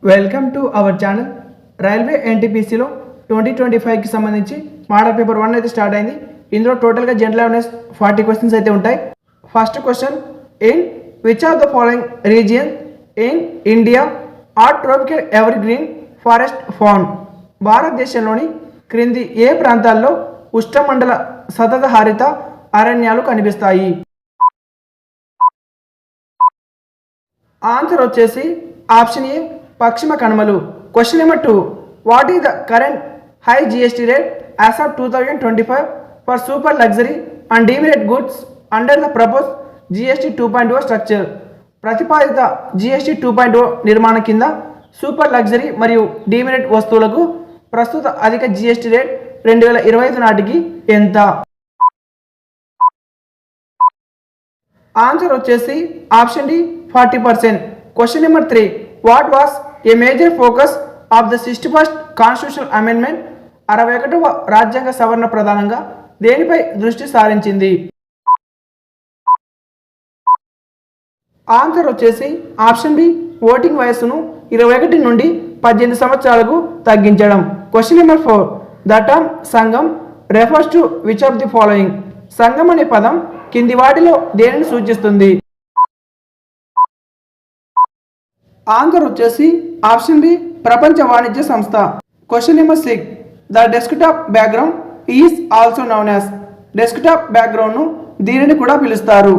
Welcome to our channel. Railway ఎన్టీపీసీలో 2025కి సంబంధించి మోడల్ పేపర్ 1 అయితే స్టార్ట్ అయింది. ఇందులో టోటల్గా జనరల్ అవేర్నెస్ 40 క్వశ్చన్స్ అయితే ఉంటాయి. First question, in which of the following region in India are tropical evergreen forest found? భారతదేశంలోని క్రింది ఏ ప్రాంతాల్లో ఉష్ణమండల సతత హరిత అరణ్యాలు కనిపిస్తాయి? ఆన్సర్ వచ్చేసి ఆప్షన్ ఏ పశ్చిమ కనుమలు. Question number 2, what is the current high GST rate as of 2025 for super luxury and demerit goods under the propose GST 2.0 structure? ప్రతిపాదిత జిఎస్టీ 2.0 నిర్మాణం కింద సూపర్ లగ్జరీ మరియు డీమ్యాట్ వస్తువులకు ప్రస్తుత అధిక జిఎస్టీ రేట్ 2025 నాటికి ఎంత? ఆన్సర్ వచ్చేసి option D 40%. Question number 3, what was a major focus of the 61st constitutional amendment? 61వ రాజ్యాంగ సవరణ ప్రధానంగా దేనిపై దృష్టి సారించింది? ఆన్సర్ వచ్చేసి ఆప్షన్ బి ఓటింగ్ వయస్సును 21 నుండి 18 సంవత్సరాలకు తగ్గించడం. క్వశ్చన్ నెంబర్ 4, ద టర్మ్ సంఘం refers to which of the following? సంఘం అనే పదం కింది వాటిలో దేనిని సూచిస్తుంది? ఆన్సర్ వచ్చేసి ఆప్షన్ బి ప్రపంచ వాణిజ్య సంస్థ. Question number 6, the desktop background is also known as? Desktop బ్యాక్గ్రౌండ్ను దీనిని కూడా పిలుస్తారు.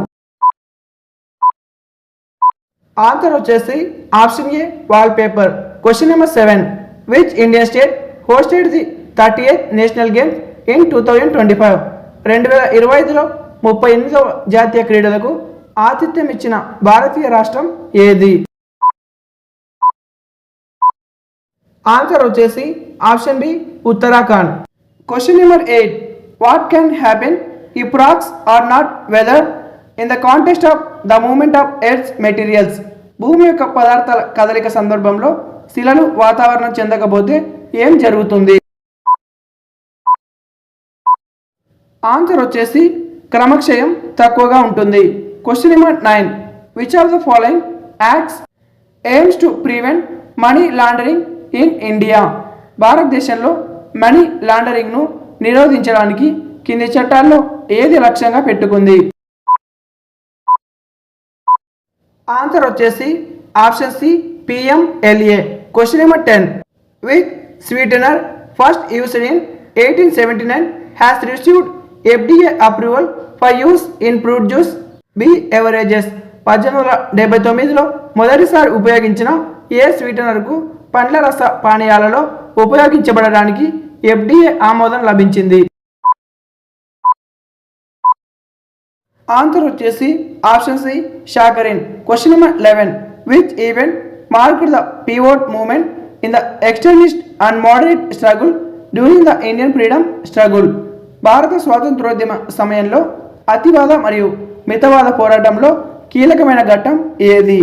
ఆన్సర్ వచ్చేసి option A wallpaper. Question number 7, which Indian state hosted the 38th national games in 2025? 2025లో 38వ జాతీయ క్రీడలకు ఆతిథ్యం ఇచ్చిన భారతీయ రాష్ట్రం ఏది? ఆన్సర్ వచ్చేసి option B Uttarakhand. Question number 8, what can happen if rocks are not weather in the context of the movement of earths materials? భూమి యొక్క పదార్థాల కదలిక సందర్భంలో శిలలు వాతావరణం చెందకపోతే ఏం జరుగుతుంది? ఆన్సర్ వచ్చేసి క్రమక్షయం తక్కువగా ఉంటుంది. Question number 9, which of the following acts aims to prevent money laundering in India? భారతదేశంలో మనీ లాండరింగ్ను నిరోధించడానికి కింది చట్టాల్లో ఏది లక్ష్యంగా పెట్టుకుంది? ఆన్సర్ వచ్చేసి option C PMLA. Question number 10, which sweetener first used in 1879 has received FDA approval for use in fruit juice beverages? 1879లో మొదటిసారి ఉపయోగించిన ఏ స్వీటనర్కు పండ్ల రస పానీయాలలో ఉపయోగించబడడానికి FDA ఆమోదం లభించింది? ఆన్సర్ వచ్చేసి option C saccharin. Question number 11, which event marked the pivot movement in the extremist and moderate struggle during the Indian freedom struggle? భారత స్వాతంత్రోద్యమ సమయంలో అతివాద మరియు మితవాద పోరాటంలో కీలకమైన ఘట్టం ఏది?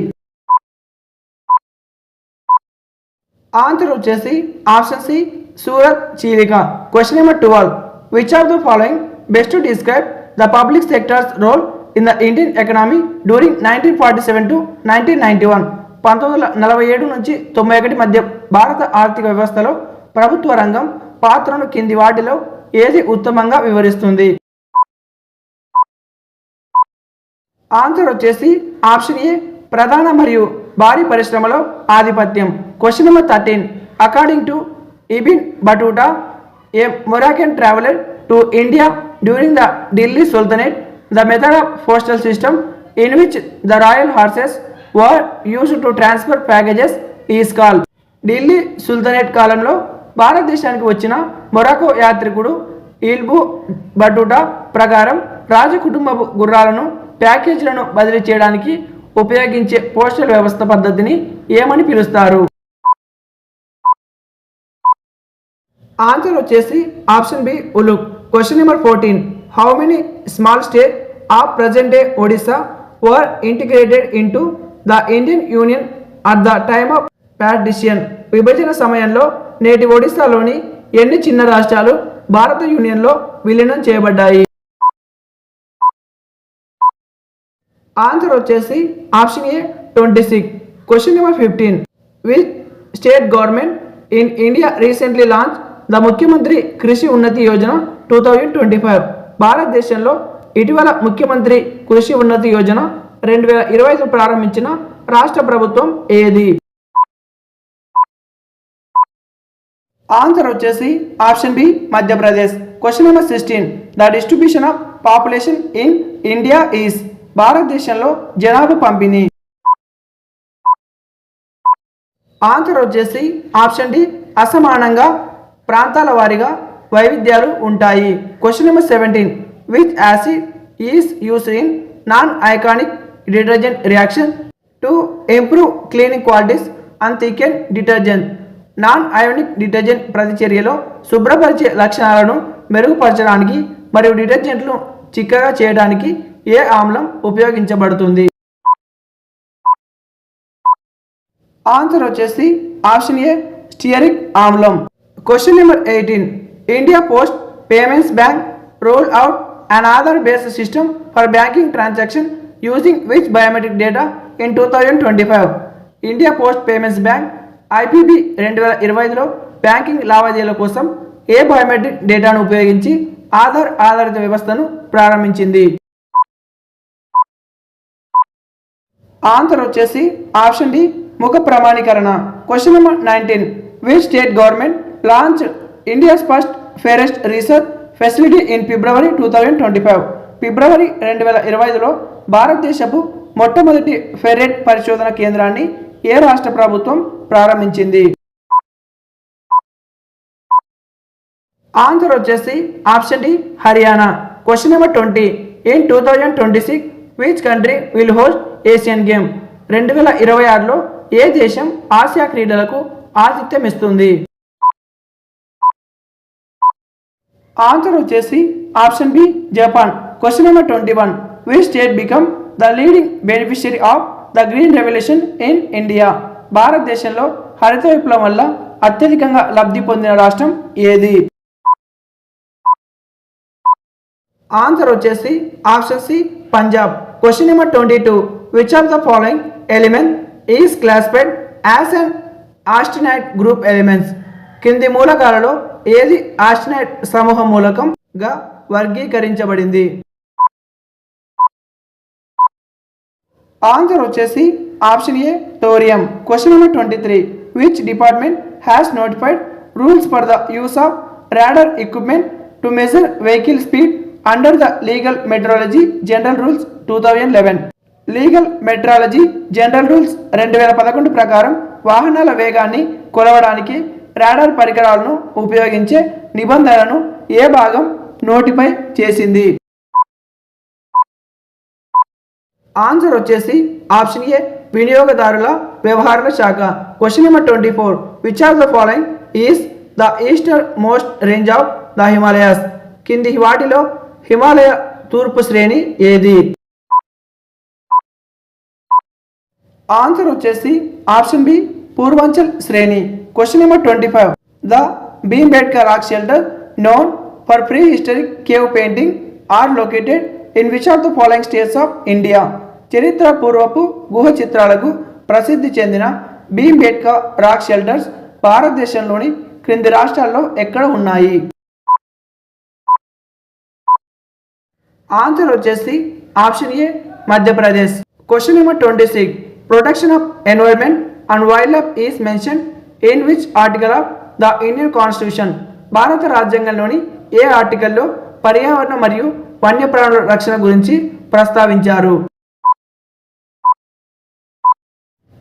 ఆన్సర్ వచ్చేసి ఆప్షన్ సి సూరత్ చీలిక. Question number 12, which of the following best to describe the public sector's role in the Indian economy during 1947 to 1991? 1947 నుంచి 91 మధ్య భారత ఆర్థిక వ్యవస్థలో ప్రభుత్వ రంగం పాత్రను కింది వాటిలో ఏది ఉత్తమంగా వివరిస్తుంది? ఆన్సర్ వచ్చేసి ఆప్షన్ ఏ ప్రధాన మరియు భారీ పరిశ్రమలో ఆధిపత్యం. Question number 13, according to Ibn Battuta, A Moroccan traveller to India during the Delhi sultanate, the method of postal system in which the royal horses were used to transfer packages is called? Delhi sultanate కాలంలో భారతదేశానికి వచ్చిన Morocco యాత్రికుడు ఇల్బు Battuta ప్రకారం రాజకుటుంబపు గుర్రాలను ప్యాకేజీలను బదిలీ చేయడానికి ఉపయోగించే postal వ్యవస్థ పద్ధతిని ఏమని పిలుస్తారు? ఆన్సర్ వచ్చేసి ఆప్షన్ బి ఉలుక్. Question number 14, how many small state of present day Odisha were integrated into the Indian union at the time of partition? విభజన సమయంలో నేటి ఒడిశాలోని ఎన్ని చిన్న రాష్ట్రాలు భారత యూనియన్లో విలీనం చేయబడ్డాయి? ఆన్సర్ వచ్చేసి option A 26. Question number 15, which state government in India recently launched the ముఖ్యమంత్రి కృషి ఉన్నతి యోజన 2025. భారతదేశంలో ఇటీవల ముఖ్యమంత్రి కృషి ఉన్నతి యోజన 2025 ప్రారంభించిన రాష్ట్ర ప్రభుత్వం ఏది? ఆన్సర్ వచ్చేసి option B Madhya Pradesh. Question number 16. The distribution of population in India is. భారతదేశంలో జనాభా పంపిణీ. ఆన్సర్ వచ్చేసి ఆప్షన్ డి అసమానంగా ప్రాంతాల వారీగా వైవిధ్యాలు ఉంటాయి. Question number 17. Which acid is used in non ionic detergent reaction to improve cleaning qualities and thicken detergent. Non ionic detergent ప్రతిచర్యలో శుభ్రపరిచే లక్షణాలను మెరుగుపరచడానికి మరియు డిటర్జెంట్లు చిక్కగా చేయడానికి ఏ ఆమ్లం ఉపయోగించబడుతుంది? ఆన్సర్ వచ్చేసి ఆప్షన్ ఏ స్టియరిక్ ఆమ్లం. Question number 18. India post payments bank roll out an Aadhaar based system for banking transaction using which biometric data in 2025. India post payments bank IPPB 2025లో బ్యాంకింగ్ లావాదేవీల కోసం ఏ బయోమెట్రిక్ డేటాను ఉపయోగించి ఆధార్ ఆధారిత వ్యవస్థను ప్రారంభించింది? ఆన్సర్ వచ్చేసి ఆప్షన్ డి ముఖ ప్రమాణీకరణ. Question number 19. Which state government launch India's first ferret research facility in February 2025. ఫిబ్రవరి 2025లో భారతదేశపు మొట్టమొదటి ఫెరెట్ పరిశోధన కేంద్రాన్ని ఏ రాష్ట్ర ప్రభుత్వం ప్రారంభించింది? ఆన్సర్ వచ్చేసి option D Haryana. Question number 20. In 2026 which country will host Asian game. 2026లో ఏ దేశం ఆసియా క్రీడలకు ఆతిథ్యం ఇస్తుంది? ఆన్సర్ వచ్చేసి option B Japan. Question number 21. Which state become the leading beneficiary of the green revolution in India. భారతదేశంలో హరిత విప్లవం వల్ల అత్యధికంగా లబ్ధి పొందిన రాష్ట్రం ఏది? ఆన్సర్ వచ్చేసి option C Punjab. Question number 22. Which of the following element is classified as an actinide group elements. కింది మూలకాలలో ఏది ఆస్టినైట్ సమూహ మూలకంగా వర్గీకరించబడింది? ఆన్సర్ వచ్చేసి option A thorium. Question number 23. Which department has notified rules for the use of radar equipment to measure vehicle speed under the legal metrology general rules 2011. Legal metrology general rules 2011 ప్రకారం వాహనాల వేగాన్ని కొలవడానికి radar పరికరాలను ఉపయోగించే నిబంధనలను ఏ భాగం notify చేసింది? Answer వచ్చేసి ఆప్షన్ ఏ వినియోగదారుల వ్యవహారాల శాఖ. Question number 24. Which of the following is the Easter most range of the Himalayas. కింది వాటిలో హిమాలయ తూర్పు శ్రేణి ఏది? ఆన్సర్ వచ్చేసి ఆప్షన్ బి పూర్వాంచల్ శ్రేణి. Question number 25. The Bhimbetka rock shelter known for prehistoric cave painting are located in which of the following states of India. చరిత్ర పూర్వపు గుహ చిత్రాలకు ప్రసిద్ధి చెందిన భీంబేట్కా రాక్ షెల్టర్స్ భారతదేశంలోని క్రింది రాష్ట్రాల్లో ఎక్కడ ఉన్నాయి? ఆన్సర్ వచ్చేసి option A Madhya Pradesh. Question number 26. Protection of environment and wild life is mention in which article of the Indian constitution. భారత రాజ్యాంగంలోని ఏ ఆర్టికల్లో పర్యావరణ మరియు వన్యప్రాణుల రక్షణ గురించి ప్రస్తావించారు?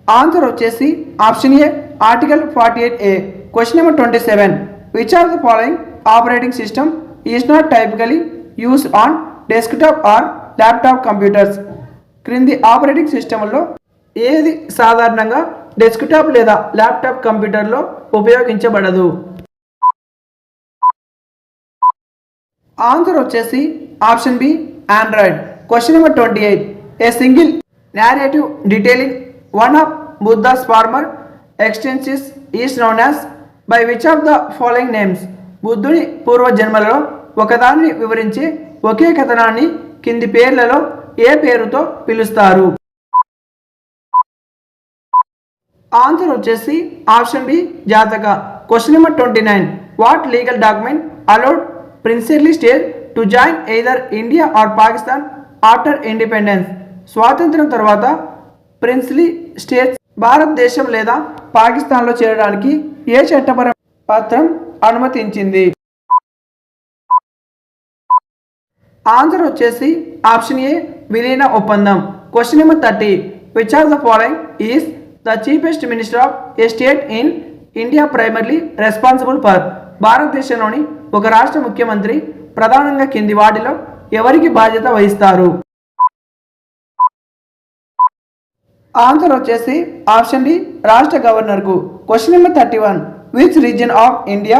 ఆన్సర్ వచ్చేసి option A article 48A. Question number 27. Which of the following operating system is not typically used on desktop or laptop computers. క్రింది ఆపరేటింగ్ సిస్టమ్లో ఏది సాధారణంగా డెస్క్టాప్ లేదా ల్యాప్టాప్ కంప్యూటర్లో ఉపయోగించబడదు? ఆన్సర్ వచ్చేసి option B Android. Question number 28. A single narrative detailing one of Buddha's former existences is known as by which of the following names. బుద్ధుని పూర్వజన్మలలో ఒకదాన్ని వివరించే ఒకే కథనాన్ని కింది పేర్లలో ఏ పేరుతో పిలుస్తారు? ఆన్సర్ వచ్చేసి option B Jataka. Question number 29. What legal document allowed princely state to join either India or Pakistan after independence? స్వాతంత్రం తర్వాత ప్రిన్స్లీ స్టేట్స్ భారతదేశం లేదా పాకిస్తాన్లో చేరడానికి ఏ చట్టపర పత్రం అనుమతించింది? ఆన్సర్ వచ్చేసి ఆప్షన్ ఏ విలీన ఒప్పందం. Question number 30. Which are the following is the chiefest minister of a state in India primarily responsible for? భారతదేశంలోని ఒక రాష్ట్ర ముఖ్యమంత్రి ప్రధానంగా కింది వాటిలో ఎవరికి బాధ్యత వహిస్తారు? ఆన్సర్ వచ్చేసి ఆప్షన్ డి రాష్ట్ర గవర్నర్కు. Question number 31. Which region of India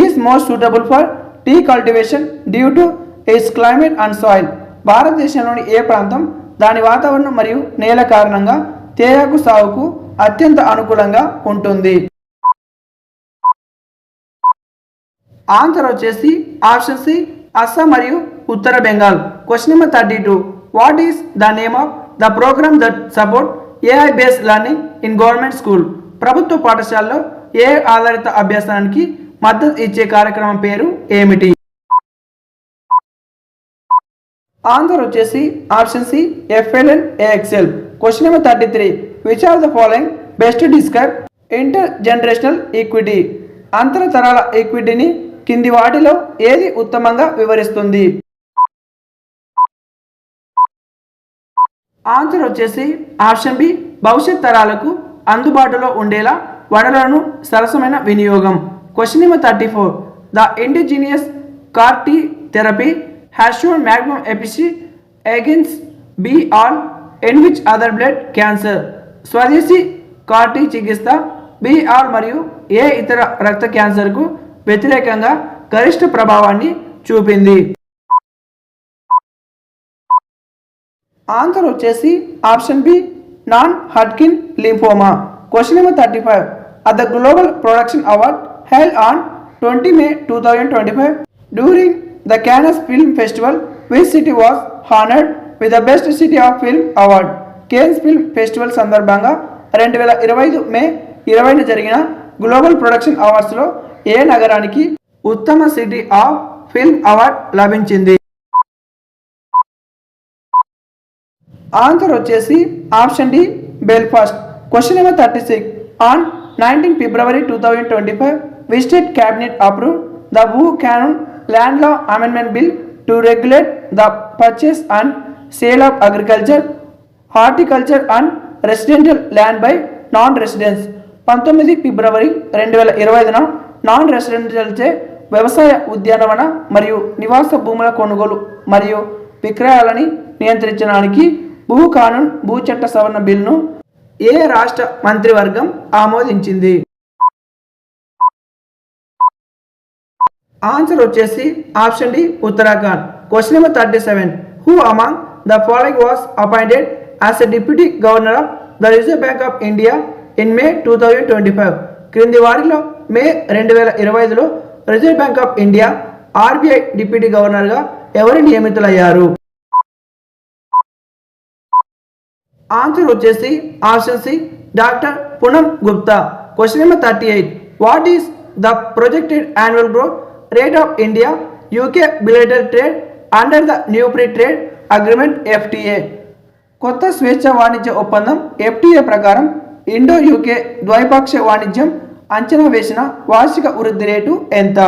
is most suitable for tea cultivation due to its climate and soil? భారతదేశంలోని ఏ ప్రాంతం దాని వాతావరణం మరియు నేల కారణంగా తేయాకు సాగుకు అత్యంత అనుకూలంగా ఉంటుంది? ఆన్సర్ వచ్చేసి ఆప్షన్ సి అస్సాం మరియు ఉత్తర Bengal. Question number 32. What is the name of the programme that support AI based learning in government school? ప్రభుత్వ పాఠశాలలో ఏఐ ఆధారిత అభ్యాసానికి మద్దతు ఇచ్చే కార్యక్రమం పేరు ఏమిటి? ఆన్సర్ వచ్చేసి option C FLN AXL. Question number 33. Which are the following best describe intergenerational equity? అంతరతరాల ఈక్విటీని కింది వాటిలో ఏది ఉత్తమంగా వివరిస్తుంది? ఆన్సర్ వచ్చేసి ఆప్షన్ బి భవిష్యత్ తరాలకు అందుబాటులో ఉండేలా వనరులను సరసమైన వినియోగం. Question number 34. The indigenous CAR T therapy has shown maximum efficacy against B all in which other blood cancer? స్వదేశీ CAR T చికిత్స B all మరియు ఏ ఇతర రక్త క్యాన్సర్కు వ్యతిరేకంగా గరిష్ట ప్రభావాన్ని చూపింది? ఆన్సర్ వచ్చేసి option B non Hodgkin lymphoma. Question number 35. at the Global Production Award held on 20 May 2025 during the Cannes Film Festival, which city was honored with the Best City of Film Award? Cannes film festival సందర్భంగా 2025 మే 20న జరిగిన global production అవార్డ్స్లో ఏ నగరానికి ఉత్తమ city of film award లభించింది? Answer వచ్చేసి option D Belfast. Question number 36. On 19 February 2025 which state cabinet approved the Buchanan Land Law Amendment Bill to regulate the purchase and sale of agriculture, horticulture and residential land by non-residents? 19 ఫిబ్రవరి 2025న non రెసిడెన్షియల్చే వ్యవసాయ, ఉద్యానవన మరియు నివాస భూముల కొనుగోలు మరియు విక్రయాలని నియంత్రించడానికి భూ కానూన్ భూ చట్ట సవరణ బిల్లును ఏ రాష్ట్ర మంత్రివర్గం ఆమోదించింది? ఆన్సర్ వచ్చేసి option D Uttarakhand. Question number 37. Who among the following was appointed as a deputy governor of the Reserve Bank of India in May 2025? క్రింది వారిలో మే 2025లో Reserve Bank of India RBI deputy గవర్నర్గా ఎవరు నియమితులయ్యారు? ఆన్సర్ వచ్చేసి option C doctor Poonam Gupta. Question number 38. What is the projected annual growth rate of India UK bilateral trade under the new free trade agreement FTA? కొత్త స్వేచ్ఛ వాణిజ్య ఒప్పందం FTA ప్రకారం Indo UK ద్వైపాక్షిక వాణిజ్యం అంచనా వేసిన వార్షిక వృద్ధి రేటు ఎంత?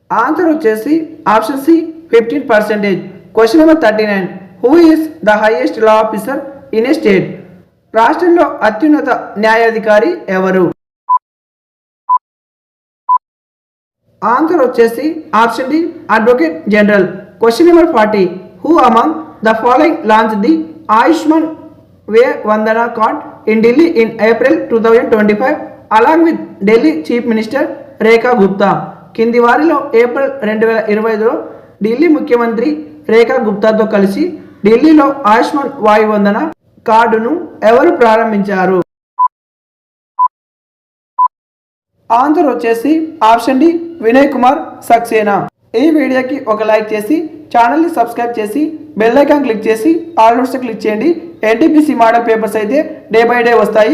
ఆన్సర్ వచ్చేసి option C 15%. Question number 39. Who is the highest law officer in a state? రాష్ట్రంలో అత్యున్నత న్యాయాధికారి ఎవరు? ఆన్సర్ వచ్చేసి option D advocate general. Question number 40. Who among the following launch the Ayushman Vay Vandana card in Delhi in April 2025 along with Delhi chief minister Rekha Gupta? కింది వారిలో April 2025లో Delhi ముఖ్యమంత్రి రేఖా గుప్తాతో కలిసి ఢిల్లీలో ఆయుష్మాన్ వాయు వందన కార్డును ఎవరు ప్రారంభించారు? ఆన్సర్ వచ్చేసి ఆప్షన్ డి వినయ్ కుమార్ సక్సేనా. ఈ వీడియోకి ఒక లైక్ చేసి ఛానల్ని సబ్స్క్రైబ్ చేసి బెల్ ఐకాన్ క్లిక్ చేసి ఆల్ నోట్స్ క్లిక్ చేయండి. ఎన్టీపీసీ మోడల్ పేపర్స్ అయితే డే బై డే వస్తాయి.